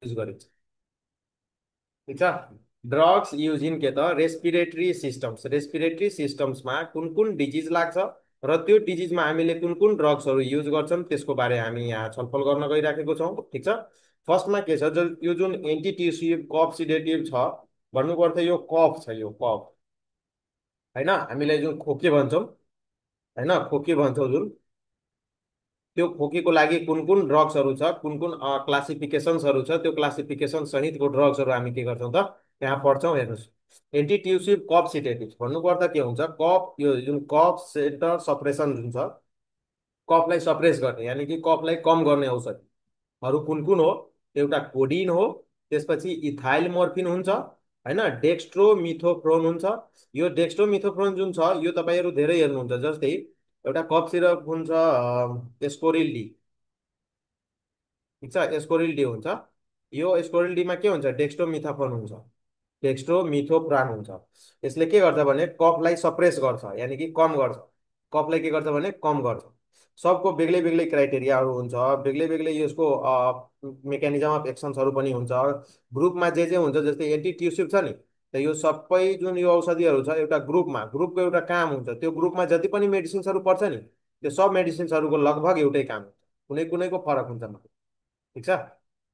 Use गरिन्छ। ठिक छ। ड्रग्स युज इन के त रेस्पिरेटरी सिस्टम्स, रेस्पिरेटरी सिस्टम्समा कुन कुन डिजिज लाग्छ र त्यो डिजिजमा हामीले कुन कुन ड्रग्सहरू युज गर्छौँ त्यसको बारे हामी यहाँ छलफल गर्न गइराखेको छौँ। ठिक छ। फर्स्टमा के छ, यो जुन एन्टिट्युसिभ कफ सिडेटिभ छ, भन्नुको अर्थ यो कफ छ, यो कफ होइन, हामीले जुन खोकी भन्छौँ होइन, खोकी भन्छौँ जुन, त्यो खोकीको लागि कुन कुन ड्रग्सहरू छ, कुन कुन क्लासिफिकेसन्सहरू छ, त्यो क्लासिफिकेसन सहितको ड्रग्सहरू हामी के गर्छौँ त त्यहाँ पढ्छौँ। हेर्नुहोस्, एन्टिट्युसिभ कफ सिडेटिभ भन्नुको अर्थ के हुन्छ, कफ, यो जुन कफ सेन्टर सप्रेसन जुन छ, कफलाई सप्रेस गर्ने यानि कि कफलाई कम गर्ने औषधिहरू कुन कुन हो, एउटा कोडिन हो, त्यसपछि इथाइल मोर्फिन हुन्छ होइन, डेक्स्ट्रोमिथोफ्रोन हुन्छ। यो डेक्स्ट्रोमिथोफ्रोन जुन छ यो तपाईँहरू धेरै हेर्नुहुन्छ, जस्तै एउटा कफ सिरप हुन्छ एस्कोरिल डी। ठिक छ, एस्कोरिल डी हुन्छ। यो एस्कोरिल डीमा के हुन्छ, डेक्स्ट्रोमिथोफ्रोन हुन्छ, डेक्स्ट्रोमिथोप्रान हुन्छ। यसले के गर्छ भने कफलाई सप्रेस गर्छ यानि कि कम गर्छ, कफलाई के गर्छ भने कम गर्छ। सबको बेग्लै बेग्लै क्राइटेरियाहरू हुन्छ, बेग्लै बेग्लै यसको मेकानिजम अफ एक्सन्सहरू पनि हुन्छ। ग्रुपमा जे हुन्छ, जस्तै एन्टिट्युसिभ छ नि, त यो सबै जुन यो औषधिहरू छ एउटा ग्रुपमा, ग्रुपको एउटा काम हुन्छ, त्यो ग्रुपमा जति पनि मेडिसिन्सहरू पर्छ नि, त्यो सब मेडिसिन्सहरूको लगभग एउटै काम हुन्छ, कुनै कुनैको फरक हुन्छ मात्र। ठिक छ।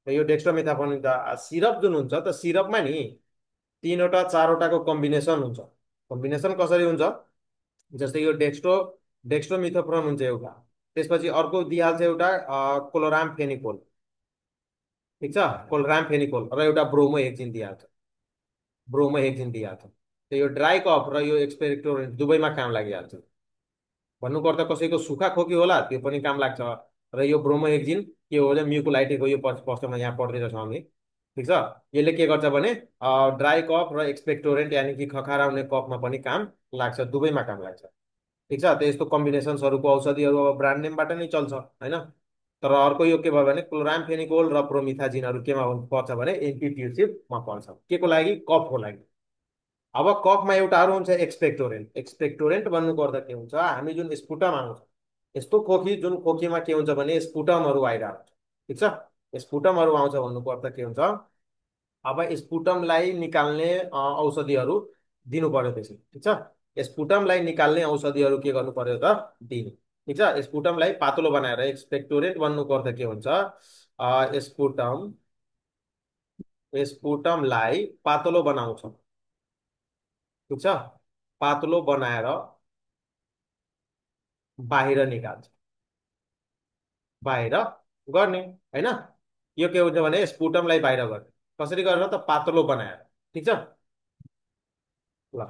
र यो डेक्स्ट्रोमिथाफोन सिरप जुन हुन्छ त सिरपमा नि तिनवटा चारवटाको कम्बिनेसन हुन्छ। कम्बिनेसन कसरी हुन्छ, जस्तै यो डेक्स्ट्रोमिथोफ्रोन हुन्छ एउटा, त्यसपछि अर्को दिइहाल्छ एउटा कोलोराम फेनिकोल। ठिक छ, कोलोराम फेनिकोल र एउटा ब्रोमो हेक्जिन दिइहाल्छ, ब्रोमो हेक्जिन दिइहाल्छ। त यो ड्राई कफ र यो एक्सपेक्टोरेन्ट दुवैमा काम लागिहाल्छ। भन्नुपर्दा कसैको सुक्खा खोकी होला त्यो पनि काम लाग्छ। र यो ब्रोमोहेक्जिन के हो भने म्युकोलाइटिक हो, यो पक्षमा यहाँ पढ्दैछौँ हामी। ठिक छ। यसले के गर्छ भने ड्राई कफ र एक्सपेक्टोरेन्ट यानि कि खखारा हुने कफमा पनि काम लाग्छ, दुवैमा काम लाग्छ। ठिक छ। त यस्तो कम्बिनेसन्सहरूको औषधिहरू अब ब्रान्ड नेमबाट नै चल्छ होइन। तर अर्को यो के भयो भने क्लोरामफेनिकोल र प्रोमिथाजिनहरू केमा पर्छ भने एन्टिट्युसिभमा पर्छ, के को लागि, कफको लागि। अब कफमा एउटा अरू हुन्छ एक्सपेक्टोरेन्ट। एक्सपेक्टोरेन्ट भन्नुको अर्थ के हुन्छ, हामी जुन स्पुटम आउँछ, यस्तो खोकी जुन खोकीमा के हुन्छ भने स्पुटमहरू आइरहेको हुन्छ। ठिक छ। स्पुटमहरू आउँछ भन्नुको अर्थ के हुन्छ, अब स्पुटमलाई निकाल्ने औषधिहरू दिनु पर्यो त्यसै। ठिक छ। स्पुटमलाई निकाल्ने औषधिहरू के गर्नु पर्यो त दिने। ठिक छ। स्पुटमलाई पातलो बनाएर, एक्सपेक्टोरेन्ट भन्नुको अर्थ के हुन्छ, स्पुटमलाई पातलो बनाउँछ। ठिक छ, पातलो बनाएर बाहिर निकाल्छ, बाहिर गर्ने होइन। यो के हुन्छ भने स्पुटमलाई बाहिर गर्ने कसरी गरेर त पातलो बनाएर। ठिक छ। ल,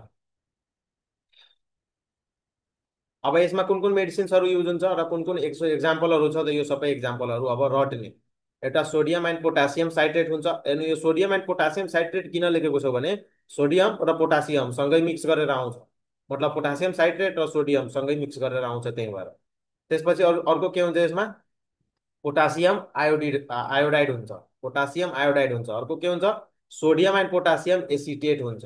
अब यसमा कुन कुन मेडिसिन्सहरू युज हुन्छ र कुन कुन एक्जाम्पलहरू छ, त यो सबै एक्जाम्पलहरू अब रट्ने। एउटा सोडियम एन्ड पोटासियम साइट्रेट हुन्छ। अनि यो सोडियम एन्ड पोटासियम साइट्रेट किन लेखेको छ भने सोडियम र पोटासियम सँगै मिक्स गरेर आउँछ, मतलब पोटासियम साइट्रेट र सोडियम सँगै मिक्स गरेर आउँछ, त्यही भएर। त्यसपछि अर्को के हुन्छ यसमा, पोटासियम आयोडाइड हुन्छ, पोटासियम आयोडाइड हुन्छ। अर्को के हुन्छ, सोडियम एन्ड पोटासियम एसिटेट हुन्छ।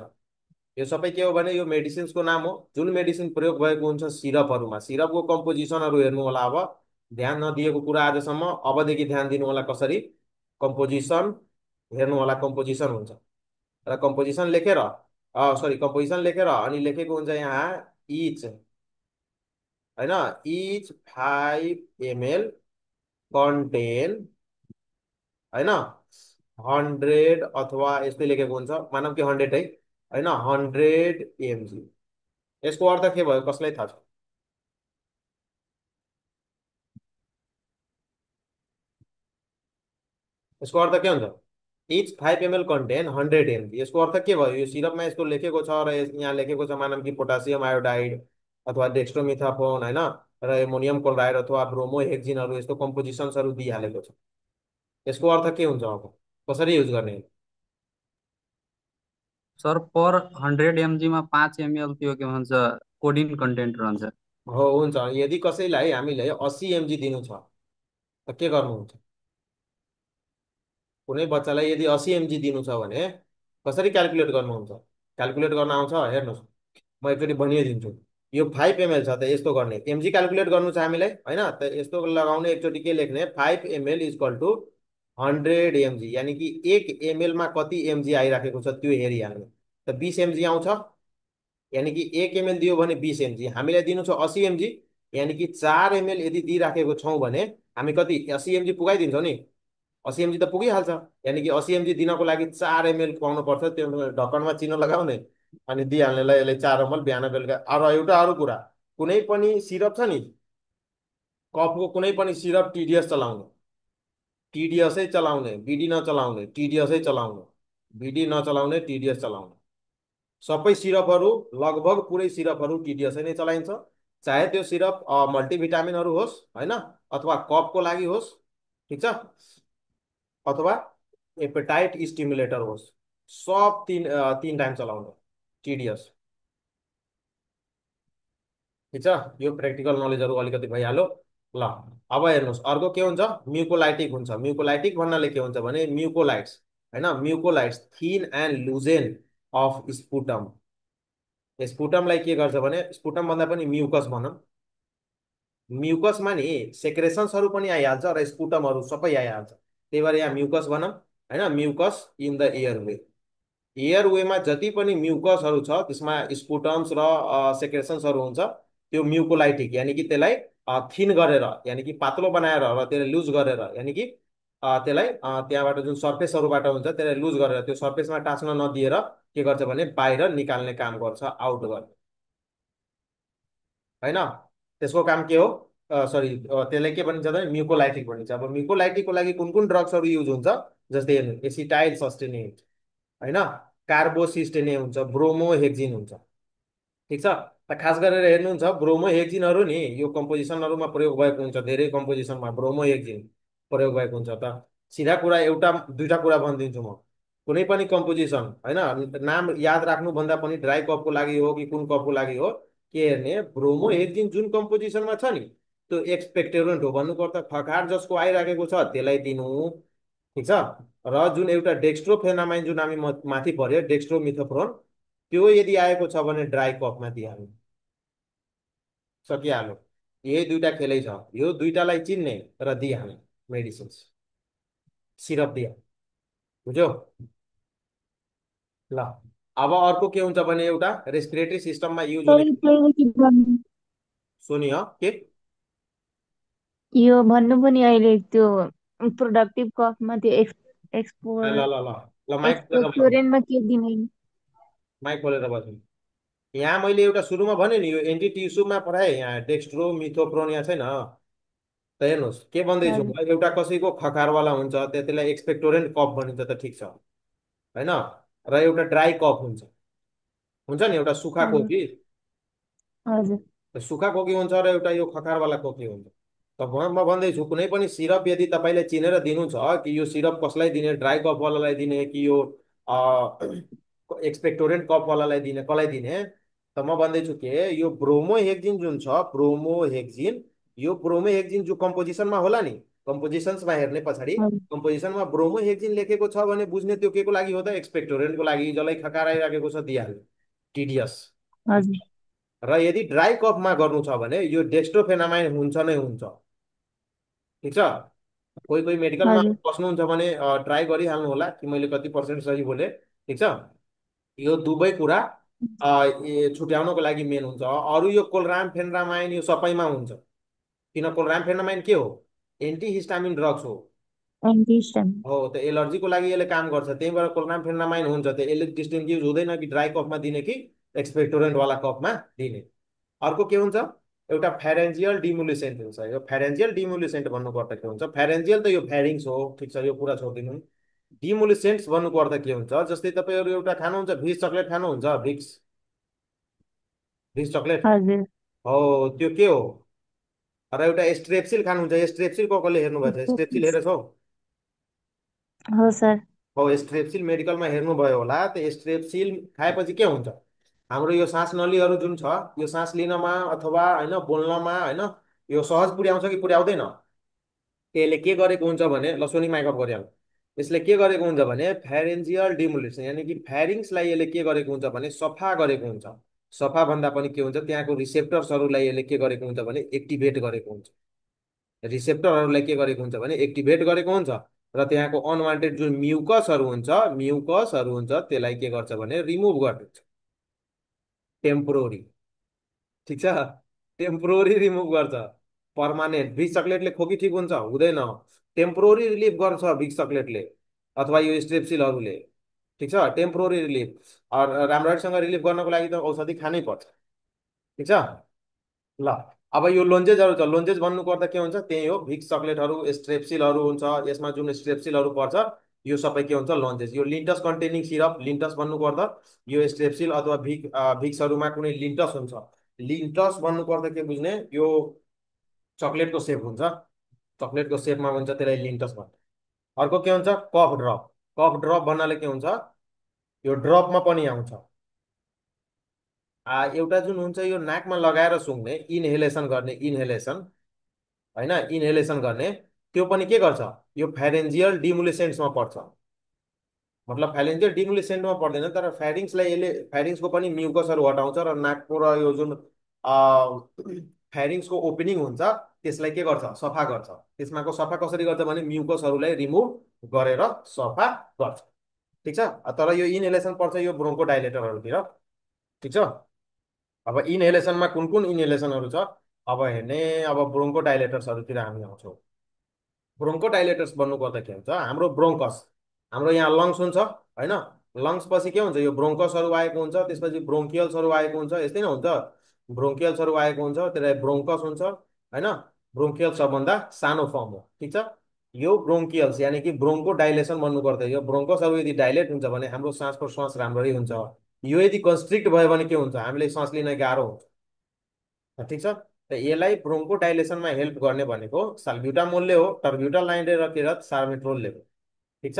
यो सबै के हो भने यो मेडिसिन्सको नाम हो, जुन मेडिसिन प्रयोग भएको हुन्छ सिरपहरूमा। सिरपको कम्पोजिसनहरू हेर्नु होला, अब ध्यान नदिएको कुरा आजसम्म, अबदेखि ध्यान दिनु होला कसरी कम्पोजिसन हेर्नु होला। कम्पोजिसन हुन्छ र कम्पोजिसन लेखेर, सरी, कम्पोजिसन लेखेर अनि लेखेको हुन्छ यहाँ इच होइन, इच 5 ml कन्टेन होइन 100, अथवा यस्तै लेखेको हुन्छ, मानव कि 100 है होइन, 100 mg। यसको अर्थ के भयो कसलाई थाहा छ? यसको अर्थ के हुन्छ, इच 5 ml कन्टेन 100 mg। यसको अर्थ के भयो, यो सिरपमा यस्तो लेखेको छ र यहाँ लेखेको छ मानव कि पोटासियम आयोडाइड अथवा डेक्स्ट्रोमिथाफोन होइन, र एमोनियम क्लोराइड अथवा ब्रोमोहेक्जिनहरू यस्तो कम्पोजिसन्सहरू दिइहालेको छ। यसको अर्थ के हुन्छ, अब कसरी युज गर्ने? सर पर 100 mg मा 5 ml त्यो के भन्छ कोडिन कन्टेन्ट रहन्छ। हो, हुन्छ। यदि कसैलाई हामीले 80 mg दिनु छ त के गर्नुहुन्छ, कुनै बच्चालाई यदि 80 mg दिनु छ भने कसरी क्यालकुलेट गर्नुहुन्छ? क्यालकुलेट गर्न आउँछ, हेर्नुहोस् म एकचोटि भनिदिन्छु। यो 5 ml छ त यस्तो गर्ने, एमजी क्यालकुलेट गर्नु छ हामीलाई होइन, त यस्तो लगाउने, एकचोटि के लेख्ने, 5 ml इक्वल टु 100 mg यानि कि 1 ml मा कति एमजी आइराखेको छ त्यो हेरिहाल्नु। त 20 mg आउँछ, यानि कि 1 ml दियो भने 20 mg, हामीलाई दिनु छ 80 mg, यानि कि 4 ml यदि दिइराखेको छौँ भने हामी कति 80 mg पुगाइदिन्छौँ नि। 80 mg त पुगिहाल्छ, यानि कि 80 mg दिनको लागि 4 ml खुवाउनु पर्छ, त्यो ढक्कनमा चिनो लगाउने अनि दिइहाल्नेलाई यसले 4 ml बिहान बेलुका। अरू एउटा अरू कुरा, कुनै पनि सिरप छ नि, कफको कुनै पनि सिरप टिडिएस चलाउने, टिडिएसै चलाउने, बिडी नचलाउने, टिडिएसै चलाउने, बिडी नचलाउने, टिडिएस चलाउने। सबै सिरपहरू, लगभग पुरै सिरपहरू टिडिएसै नै चलाइन्छ। चाहे त्यो सिरप मल्टिभिटामिनहरू होस् होइन, अथवा कफको लागि होस्, ठिक छ, अथवा एपेटाइट स्टिमुलेटर होस्, सब तिन टाइम चलाउने टिडिएस। ठिक छ, यो प्र्याक्टिकल नलेजहरू अलिकति भइहाल्यो। ल, अब हेर्नुहोस् अर्को के हुन्छ, म्युकोलाइटिक हुन्छ। म्युकोलाइटिक भन्नाले के हुन्छ भने म्युकोलाइट्स होइन, म्युकोलाइट्स थिन एन्ड लुजेन अफ स्पुटम। स्पुटमलाई के गर्छ भने, स्पुटम भन्दा पनि म्युकस भनौँ, म्युकसमा नि सेक्रेसन्सहरू पनि आइहाल्छ र स्पुटमहरू सबै आइहाल्छ, त्यही भएर यहाँ म्युकस भनौँ होइन, म्युकस इन द एयरवे। एयरवेमा जति पनि म्युकसहरू छ त्यसमा स्पुटम्स र सेक्रेसन्सहरू हुन्छ, त्यो म्युकोलाइटिक, यानि कि त्यसलाई थिन गरेर, यानि कि पातलो बनाएर र त्यसलाई लुज गरेर, यानि कि त्यसलाई त्यहाँबाट जुन सर्फेसहरूबाट हुन्छ त्यसलाई लुज गरेर त्यो सर्फेसमा टाँच्न नदिएर के गर्छ भने बाहिर निकाल्ने काम गर्छ, आउट गर्ने होइन। त्यसको काम के हो, सरी, त्यसलाई के भनिन्छ भने म्युकोलाइटिक भनिन्छ। अब म्युकोलाइटिकको लागि कुन कुन ड्रग्सहरू युज हुन्छ, जस्तै हेर्नु, एसिटाइल सस्टेनेट होइन, कार्बोसिस्टेने हुन्छ, ब्रोमोहेक्जिन हुन्छ। ठिक छ, त खास गरेर हेर्नुहुन्छ ब्रोमोहेक्जिनहरू नि यो कम्पोजिसनहरूमा प्रयोग भएको हुन्छ, धेरै कम्पोजिसनमा ब्रोमोहेक्जिन प्रयोग भएको हुन्छ। त सिधा कुरा एउटा दुईटा कुरा भनिदिन्छु म, कुनै पनि कम्पोजिसन होइन, नाम याद राख्नुभन्दा पनि ड्राई कपको लागि हो कि कुन कपको लागि हो, के हेर्ने, ब्रोमोहेक्जिन जुन कम्पोजिसनमा छ नि त्यो एक्सपेक्टेरोन्ट हो भन्नुपर्छ, खखार जसको आइराखेको छ त्यसलाई दिनु। ठिक छ, र जुन एउटा डेक्स्ट्रोफेनामाइन जुन हामी माथि पर्यो डेक्स्ट्रोमिथोप्रोन, त्यो यदि आएको छ भने ड्राई कफमा दिइहाल्नु, सकिहाल्यो। यही दुईटा खेलै छ, यो दुईटालाई चिन्ने र दिइहाल्ने मेडिसिन्स, सिरप दिइहाल्ने, बुझ्यो। ल, अब अर्को के हुन्छ भने एउटा रेस्पिरेटरी सिस्टममा युज हुने, सरी पहिले के भन्नु, सुनियो के, यो भन्नु पनि अहिले त्यो प्रोडक्टिभ कफमा त्यो ल एक्सपोर ल ल ल ल, माइक खोलेर बस्नु, एक्सपोरेन्टमा के दिने? माइक खोलेर बस्नु। यहाँ मैले एउटा सुरुमा भने नि यो एन्टी टिस्युमा पढाएँ, यहाँ डेक्स्ट्रो मिथोप्रोन यहाँ छैन। त हेर्नुहोस् के भन्दैछु हजुर म, एउटा कसैको खखारवाला हुन्छ त्यसलाई एक्सपेक्टोरेन्ट कफ भनिन्छ, त ठिक छ होइन, र एउटा ड्राई कफ हुन्छ, हुन्छ नि, एउटा सुखा हजुर खोकी, हजुर सुखा खोकी हुन्छ र एउटा यो खखारवाला खोकी हुन्छ। त म भन्दैछु कुनै पनि सिरप यदि तपाईँले चिनेर दिनु छ कि यो सिरप कसलाई दिने, ड्राई कफवालालाई दिने कि यो एक्सपेक्टोरेन्ट कफवालालाई दिने, कसलाई दिने, त म भन्दैछु के, यो ब्रोमोहेक्जिन जुन छ, ब्रोमोहेक्जिन, यो ब्रोमोहेक्जिन जो कम्पोजिसनमा होला नि, कम्पोजिसन्समा हेर्ने पछाडि हजुर कम्पोजिसनमा ब्रोमोहेक्जिन लेखेको छ भने बुझ्ने त्यो के को लागि हो त, एक्सपेक्टोरेन्टको लागि, जसलाई खकार आइराखेको छ दिइहाल्ने, टिडिएस। हजुर र यदि ड्राई कफमा गर्नु छ भने यो डेक्स्ट्रोफेनामाइन हुन्छ नै हुन्छ। ठिक छ, कोही कोही मेडिकलमा हजुर बस्नुहुन्छ भने ट्राई गरिहाल्नु होला कि मैले कति पर्सेन्ट सही बोलेँ। ठिक छ, यो दुवै कुरा छुट्याउनको लागि मेन हुन्छ। अरू यो कोलराम फेन्ड्रामाइन यो सबैमा हुन्छ, किन कोलराम फेन्ड्रामाइन के हो, एन्टी हिस्टामिन ड्रग्स हो, एन्टिस्टम हो त एलर्जीको लागि यसले काम गर्छ, त्यही भएर कोलराम फेन्ड्रामाइन हुन्छ। त यसले डिस्टिङ्ग्विज हुँदैन कि ड्राई कफमा दिने कि एक्सपेक्टोरेन्टवाला कफमा दिने। अर्को के हुन्छ, एउटा फेरेन्जियल डिमुलेसेन्ट हुन्छ। यो फेरेन्जियल डिमुलेसेन्ट भन्नुपर्दा के हुन्छ, फेरेन्जियल त यो फेरिङ्स हो, ठिक छ, यो कुरा छोडिदिनु। डिमुलेसेन्ट्स भन्नुपर्दा के हुन्छ, जस्तै तपाईँहरू एउटा खानुहुन्छ भिक्स चक्लेट खानुहुन्छ, भिक्स, भिक्स चक्लेट, हजुर हो त्यो के हो, र एउटा स्ट्रेप्सिल खानुहुन्छ, स्ट्रेप्सिल को कसले हेर्नुभएको छ, स्ट्रेप्सिल हेरेछ हौ, हो सर। हो स्ट्रेप्सिल मेडिकलमा हेर्नुभयो होला। त स्ट्रेप्सिल खाएपछि के हुन्छ, हाम्रो यो सास नलीहरू जुन छ यो सास लिनमा अथवा होइन बोल्नमा होइन यो सहज पुर्याउँछ कि पुर्याउँदैन, त्यसले के गरेको हुन्छ भने, ल सोनी माइकअप गरिहाल्नु, यसले के गरेको हुन्छ भने फेरेन्जियल डिमुलेसन, यानि कि फेरिङ्सलाई यसले के गरेको हुन्छ भने सफा गरेको हुन्छ। सफा भन्दा पनि के हुन्छ, त्यहाँको रिसेप्टर्सहरूलाई यसले के गरेको हुन्छ भने एक्टिभेट गरेको हुन्छ, रिसेप्टरहरूलाई के गरेको हुन्छ भने एक्टिभेट गरेको हुन्छ, र त्यहाँको अनवान्टेड जुन म्युकसहरू हुन्छ त्यसलाई के गर्छ भने रिमुभ गरिदिन्छ। टेम्पोररी, ठिक छ, टेम्पोररी रिमुभ गर्छ। पर्मानेन्ट भिक्स चक्लेटले खोकी ठिक हुन्छ हुँदैन, टेम्पोररी रिलिफ गर्छ भिक्स चक्लेटले अथवा यो स्ट्रेप्सिलहरूले, ठिक छ, टेम्पोररी रिलिफ। राम्ररीसँग रिलिफ गर्नको लागि त औषधि खानै पर्छ, ठिक छ। ल अब यो लोन्जेजहरू छ, लोन्जेज भन्नुपर्दा के हुन्छ, त्यही हो, भिक्स चक्लेटहरू स्ट्रेप्सिलहरू हुन्छ, यसमा जुन स्ट्रेप्सिलहरू पर्छ यो सबै के हुन्छ लोन्जेज। यो लिन्टस कन्टेनिङ सिरप, लिन्टस भन्नुपर्दा यो स्ट्रेप्सिल अथवा भिक्सहरूमा कुनै लिन्टस हुन्छ। लिन्टस भन्नुपर्दा के बुझ्ने, यो चक्लेटको सेप हुन्छ, चक्लेटको सेपमा हुन्छ, त्यसलाई लिन्टस भन्छ। अर्को के हुन्छ, कफ ड्रप। कफ ड्रप भन्नाले के हुन्छ, यो ड्रपमा पनि आउँछ। एउटा जुन हुन्छ यो नाकमा लगाएर सुँघ्ने, इनहेलेसन गर्ने, इनहेलेसन होइन, इनहेलेसन गर्ने, त्यो पनि के गर्छ, यो फ्यारेन्जियल डिमुलेसेन्ट्समा पर्छ। मतलब फ्यारेन्जियल डिमुलेसेन्टमा पर्दैन, तर फ्यारिङ्सलाई यसले, फ्यारिङ्सको पनि म्युकसहरू हटाउँछ र नाकको र यो जुन फ्यारिङ्सको ओपनिङ हुन्छ त्यसलाई के गर्छ, सफा गर्छ। त्यसमाको सफा कसरी गर्छ भने म्युकसहरूलाई रिमुभ गरेर सफा गर्छ, ठिक छ। तर यो इनहेलेसन पर्छ यो ब्रोन्को डाइलेटरहरूतिर, ठिक छ। अब इनहेलेसनमा कुन कुन इनहेलेसनहरू छ अब हेर्ने, अब ब्रोन्को डाइलेटर्सहरूतिर हामी आउँछौँ। ब्रोन्को डाइलेटर्स भन्नुपर्दा के हुन्छ, हाम्रो ब्रोङ्कस, हाम्रो यहाँ लङ्स हुन्छ होइन, लङ्स पछि के हुन्छ, यो ब्रोङ्कसहरू आएको हुन्छ, त्यसपछि ब्रोङ्कियल्सहरू आएको हुन्छ, यस्तै नै हुन्छ। ब्रोङ्कियल्सहरू आएको हुन्छ, त्यसलाई ब्रोङ्कस हुन्छ होइन। ब्रोङ्कियल सबभन्दा सानो फर्म हो, ठिक छ। यो ब्रोङ्कियल्स यानि कि ब्रोङ्को डाइलेसन भन्नुपर्दा यो ब्रोङ्कसहरू यदि डाइलेट हुन्छ भने हाम्रो सास प्रश्वास राम्ररी हुन्छ। यो यदि कन्स्ट्रिक्ट भयो भने के हुन्छ, हामीले सास लिन गाह्रो हुन्छ, ठिक छ। त यसलाई ब्रोङ्को डाइलेसनमा हेल्प गर्ने भनेको साल्ब्युटामोलले हो, टर्ब्युटालाइनले र के र सार्मेट्रोलले हो, ठिक छ।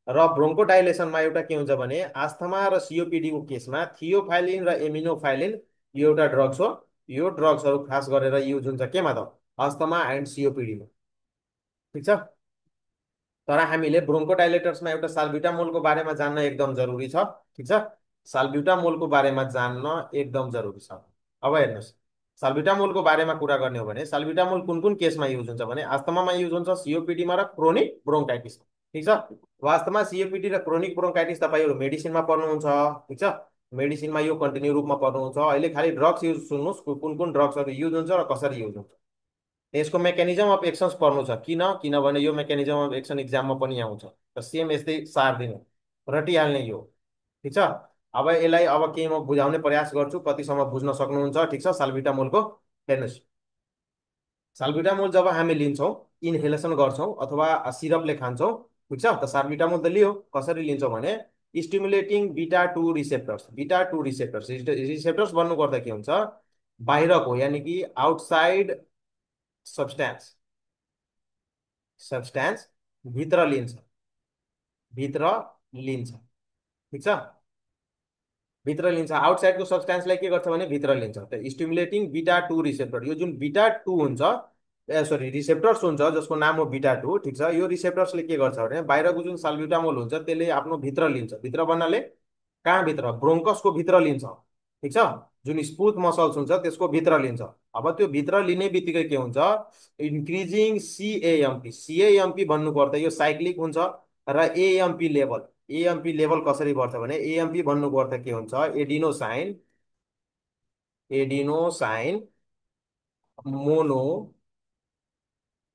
र ब्रोङ्को डाइलेसनमा एउटा के हुन्छ भने आस्थमा र सिओपिडीको केसमा थियोफाइलिन र एमिनोफाइलिन यो एउटा ड्रग्स हो। यो ड्रग्सहरू खास गरेर युज हुन्छ केमा त, आस्थमा एन्ड सिओपिडीमा, ठिक छ। तर हामीले ब्रोङ्को डाइलेटर्समा एउटा साल्ब्युटामोलको बारेमा जान्न एकदम जरुरी छ, ठिक छ। साल्ब्युटामोलको बारेमा जान्न एकदम जरुरी छ। अब हेर्नुहोस्, साल्ब्युटामोलको बारेमा कुरा गर्ने हो भने साल्ब्युटामोल कुन कुन केसमा युज हुन्छ भने आस्थमामा युज हुन्छ, सिओपिडीमा र क्रोनिक ब्रोङ्काइटिसमा, ठिक छ। वास्तवमा सिओपिडी र क्रोनिक ब्रोङ्काइटिस तपाईँहरू मेडिसिनमा पर्नुहुन्छ, ठिक छ। मेडिसिनमा यो कन्टिन्यू रूपमा पर्नुहुन्छ। अहिले खालि ड्रग्स युज सुन्नुहोस्, कुन कुन ड्रग्सहरू युज हुन्छ र कसरी युज हुन्छ। यसको मेकानिजम अफ एक्सन्स पर्नु छ, किनभने यो मेकानिजम अफ एक्सन इक्जाममा पनि आउँछ, र सेम यस्तै सार्दिने रटिहाल्ने यो, ठिक छ। अब यसलाई अब केही म बुझाउने प्रयास गर्छु, कतिसम्म बुझ्न सक्नुहुन्छ, ठिक छ। साल्ब्युटामोलको हेर्नुहोस्, साल्ब्युटामोल जब हामी लिन्छौँ, इनहेलेसन गर्छौँ अथवा सिरपले खान्छौँ, ठिक छ। त साल्ब्युटामोल त लियो, कसरी लिन्छौँ भने स्टिमुलेटिङ बिटा टू रिसेप्टर्स, बिटा टू रिसेप्टर्स, रिसेप्टर्स भन्नुपर्दा के हुन्छ, बाहिरको यानि कि आउटसाइड सब्सटेन्स, सब्सटेन्स भित्र लिन्छ, भित्र लिन्छ, ठिक छ। भित्र लिन्छ, आउटसाइडको सब्सटेन्सलाई के गर्छ भने भित्र लिन्छ। त स्टिमुलेटिङ बिटा टू रिसेप्टर, यो जुन बिटा टू हुन्छ, सरी रिसेप्टर्स हुन्छ जसको नाम हो बिटा टू, ठिक छ। यो रिसेप्टर्सले के गर्छ भने बाहिरको जुन साल्ब्युटामोल हुन्छ त्यसले आफ्नो भित्र लिन्छ, भित्र भन्नाले कहाँ भित्र, ब्रोङ्कसको भित्र लिन्छ, ठिक छ। जुन स्मुथ मसल्स हुन्छ त्यसको भित्र लिन्छ। अब त्यो भित्र लिने बित्तिकै के हुन्छ, इन्क्रिजिङ सिएएमपी, सिएएमपी भन्नुपर्दा यो साइक्लिक हुन्छ, र एएमपी लेभल, एएमपी लेभल कसरी बढ्छ भने एएमपी भन्नुपर्दा के हुन्छ, adenosine, adenosine mono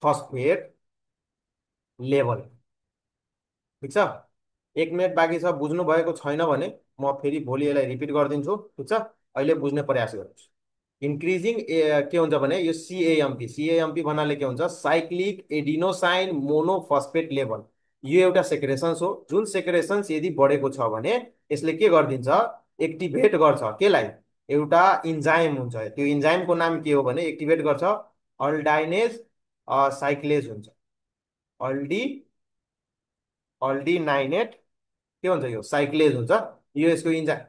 phosphate level, ठिक छ। 1 मिनट बाँकी छ, बुझ्नु भएको छैन भने म फेरि भोलि यसलाई रिपिट गरिदिन्छु, ठिक छ। अहिले बुझ्ने प्रयास गर्नुहोस्। इन्क्रिजिङ के हुन्छ भने यो सिएएमपी, सिएएमपी भन्नाले के हुन्छ, साइक्लिक एडिनोसाइन मोनोफस्फेट लेभल, यो एउटा सेक्रेसन्स हो। जुन सेक्रेसन्स यदि बढेको छ भने यसले के गरिदिन्छ, एक्टिभेट गर्छ केलाई, एउटा इन्जाइम हुन्छ, त्यो इन्जाइमको नाम के हो भने एक्टिभेट गर्छ अल्डाइनेज साइक्लेज हुन्छ, अल्डिनाइनेट के हुन्छ, यो साइक्लेज हुन्छ, यो यसको इन्जाइम